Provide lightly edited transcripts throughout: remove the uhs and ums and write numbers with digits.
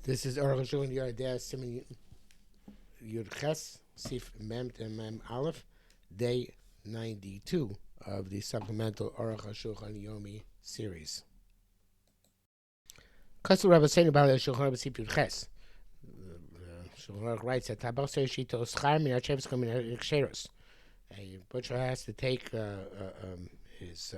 This is Arukh showing the idea Siman Yud Ches Sif Mem and Mem Aleph, day 92 of the Supplemental Arukh HaShulchan Yomi series. Kassu Rabbi saying about Shulchan Rabbi Sif Yud Ches. Shulchan writes that Tabach says she told Schar min Hashem coming Ksheros. A butcher has to take his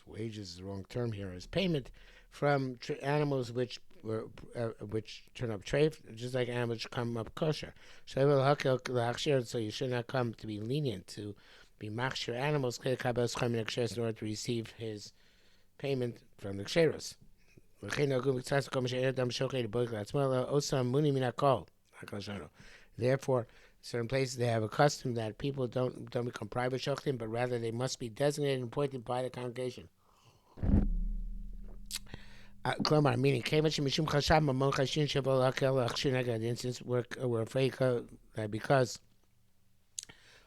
wages is the wrong term here, his payment from animals which turn up treif, just like animals come up kosher. So you should not come to be lenient to be machshir animals in order to receive his payment from the ksheros. Therefore, certain places they have a custom that people don't become private shochem, but rather they must be designated and appointed by the congregation. Meaning, instance we're afraid that because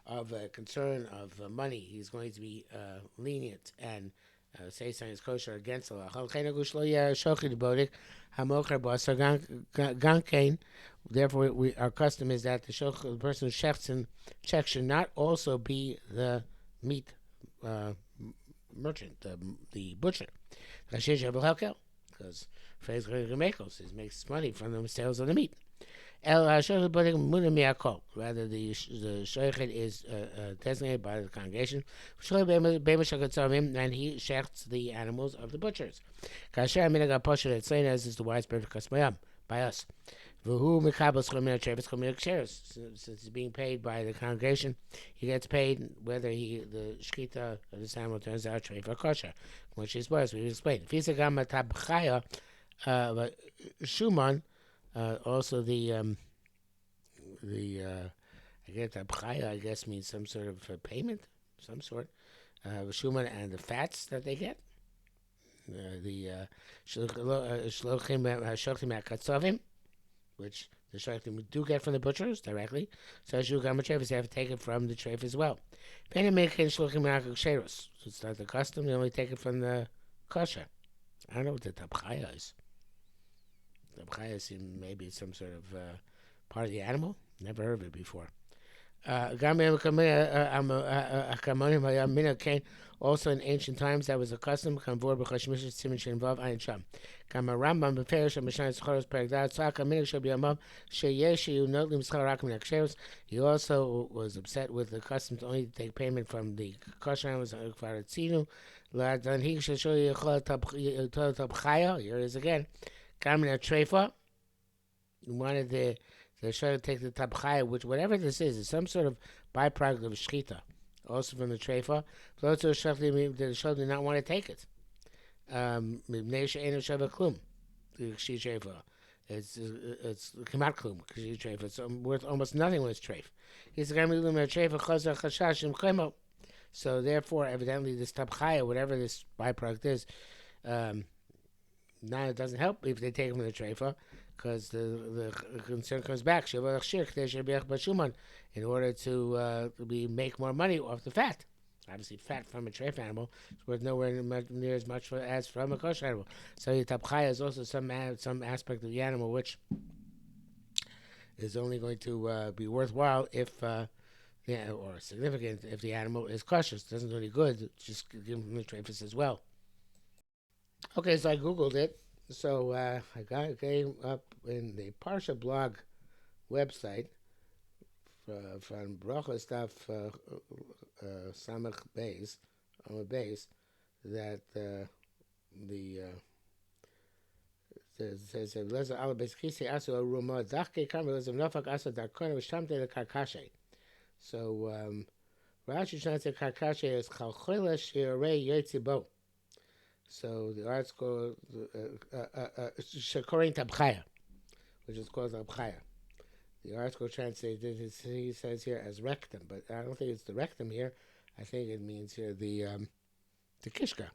of a concern of money, he's going to be lenient and say something is kosher against the law. Therefore, our custom is that the person who checks should not also be the meat merchant, the butcher. Because he makes money from the sales of the meat. Rather, the shochet is designated by the congregation, and he shechts the animals of the butchers. As is the widespread by us. Since he's being paid by the congregation, he gets paid whether the shkita of this animal turns out treif or kosher, which is what we explained. Shuman, also the I guess means some sort of payment, some sort. Shuman and the fats that they get. The shlochim which the shlochim do get from the butchers directly. So they have to take it from the treif as well. It's not the custom; they only take it from the kosher. I don't know what the tabchaya is. Tabchaya seems maybe it's some sort of part of the animal. Never heard of it before. Also in ancient times, that was a custom. He also was upset with the custom to only take payment from the kosher animals. Here it is again. He wanted the shayla to take the tabchaya, which whatever this is some sort of byproduct of shchita, also from the treifa. The shayla did not want to take it. It's kemat klum. It's worth almost nothing when it's treif. So therefore, evidently, this tabchaya, whatever this byproduct is, now it doesn't help if they take it from the treifa, because the concern comes back in order to make more money off the fat. Obviously, fat from a treif animal is worth nowhere near as much as from a kosher animal. So the tabchaya is also some aspect of the animal which is only going to be worthwhile if or significant if the animal is kosher. It doesn't do any good. Just give them the treifas as well. Okay, so I googled it. So I came up in the Parsha blog website from Bracha stuff Samach Beis on a base that says Lezer Ala Beis Chisi Asu Aruma Dachke Karmel Lezer Nafak Asa Darkona V'Shtamte LeKarkashe. So Rashi translates Karkashe as Chalchila Shirei Yetzibo. So the art's called Shekorin Tabchaya, which is called Tabchaya. The article translates it, he says here as rectum, but I don't think it's the rectum here. I think it means here the kishka,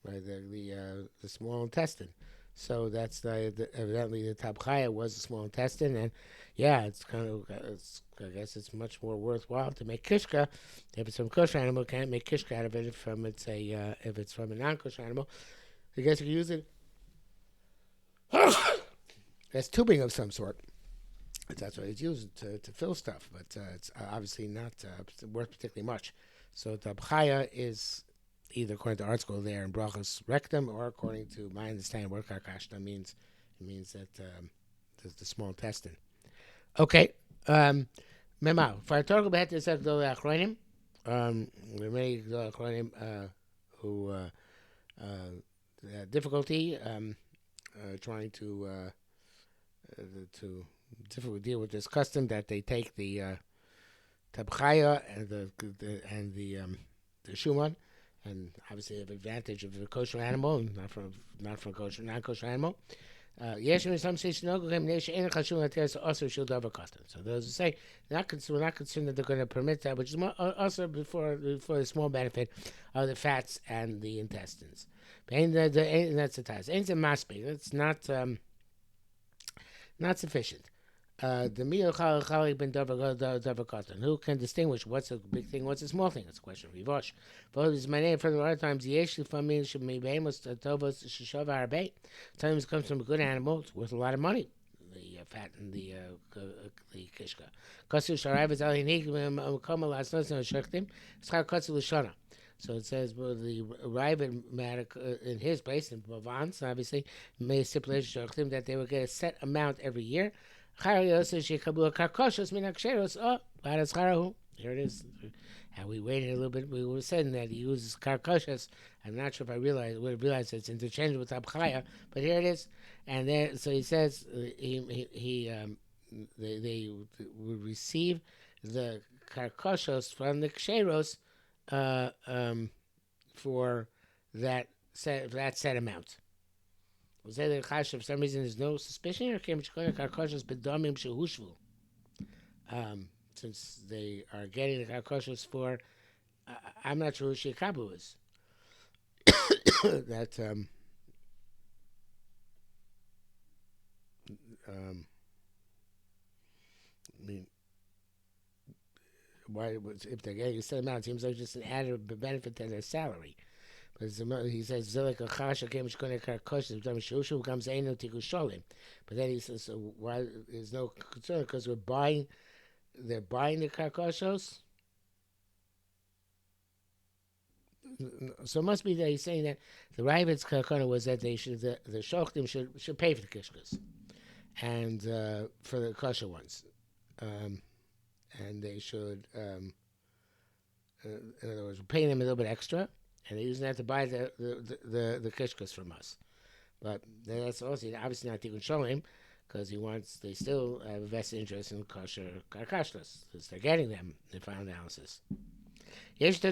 right? The small intestine. So that's evidently the tabchaya was the small intestine, and yeah, it's kind of I guess it's much more worthwhile to make kishka. If it's from kosher animal, can't make kishka out of it if it's from a non-kosher animal. I guess you can use it as tubing of some sort. That's what it's used to fill stuff, but it's obviously not worth particularly much. So the bchaya is either according to art school there in brachas rectum, or according to my understanding what karkashta means. It means that the small intestine. Okay. Mema. For our talk about this, the achronim, many achronim who had difficulty trying to deal with this custom that they take the tabchaya and the shuman, and obviously have advantage of the kosher animal, and not from kosher non-kosher animal. Some say so those who say we're not concerned that they're going to permit that, which is also before the small benefit of the fats and the intestines. That's the task. It's not sufficient. The meal ben who can distinguish what's a big thing, what's a small thing? That's a question of Rivosh. But is my name for the other times times comes from a good animal, it's worth a lot of money. The fat and the kishka. So it says, well, the Ravid in his place, in Bavans, obviously, made stipulation that they would get a set amount every year. Here it is. And we waited a little bit. We were saying that he uses karkoshas. I'm not sure if I would have realized it's interchangeable with abchaya, but here it is. And then, so he says they would receive the karkoshos from the ksheros for that set amount. Was that the chash? For some reason, there's no suspicion here. Since they are getting the karkoshos for, I'm not sure who Shekabu is. That I mean, why if they're getting a set amount, it seems like just an added benefit to their salary. But he says Zelik Achasha came Shkone Karkosh Shushu comes Eno Tikusholim. But then he says, so why there's no concern because they're buying the karkoshos. So it must be that he's saying that the Ravid's karkona was that they should the shochtim should pay for the kishkas and for the kosher ones, and they should in other words pay them a little bit extra. And they usually have to buy the kishkas from us. But that's also obviously not Tikkun Sholem, because they still have a vested interest in kosher karkashtas, because they're getting them in final analysis. Some say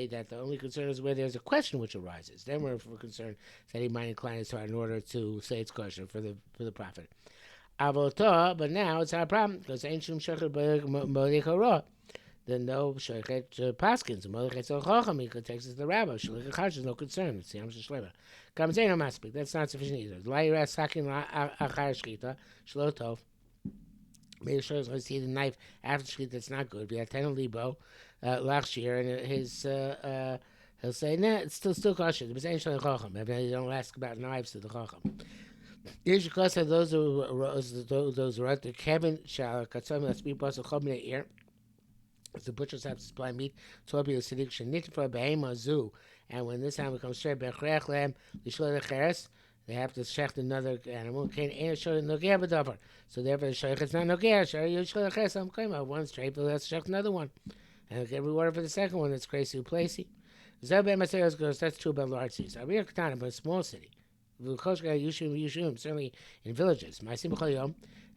that the only concern is where there's a question which arises. Then we're concerned that he might incline his heart in order to say it's kosher for the profit. But now it's our problem because ancient shochet molich then no shochet paskins molich etzol chacham he takes us to the rabbi shochet chash is no concern. It's yam shleima. Comes in no maspik. That's not sufficient either. La'ira sakin achar shchita shlo tov. Maybe sure is going to see the knife after shchita. That's not good. We had ten libo last year, and his he'll say nah, it's still kosher. But ain't shochet chacham. Maybe don't ask about knives to the chacham. Here's because those who wrote the Kevin shall katzom that's be boss of chomine ear. The butchers have to supply meat to be a sedic shenit for behema zu, and when this animal comes straight bechrech lamb lishlo lecheres, they have to shecht another animal. Can't air show nogea b'davar. So therefore, shecht it's not nogea. Show you lishlo lecheres. I'm claiming one straight, but let's shecht another one, and get rewarded for the second one. That's crazy, placy. Zebbe Maseros goes. That's true about large cities. I'm Katana, but a small city. Certainly in villages. It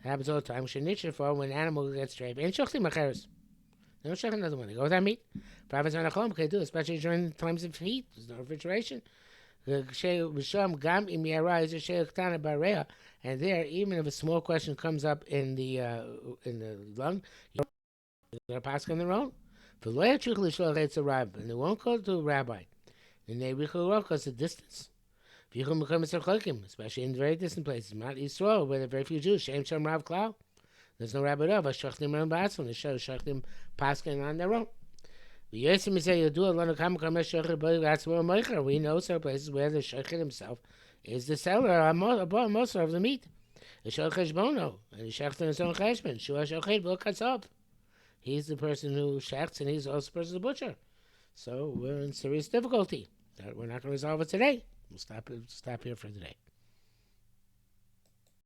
happens all the time. When an animal gets straight, and shochtim acheres. They don't shoch another one. They go with that meat. Prophets on a home can do, especially during times of heat. There's no refrigeration. And there, even if a small question comes up in the lung, they're passing on their own. And they won't go to a rabbi. And they will because of distance. Especially in very distant places. Mount Yisrael, where there are very few Jews. Shem Rav Klau. There's no rabbi of Shachtim and Batzim. They show Shachtim passing on their own. Yes, me say you do a lot of but that's where Meicher. We know some places where the Shochet himself is the seller, most of the meat. The Shochet Bono, and he shechts in his own cheshbon. Shua Shochet will cuts up. He's the person who shechts, and he's also the person the butcher. So we're in serious difficulty. We're not going to resolve it today. We'll stop here for today.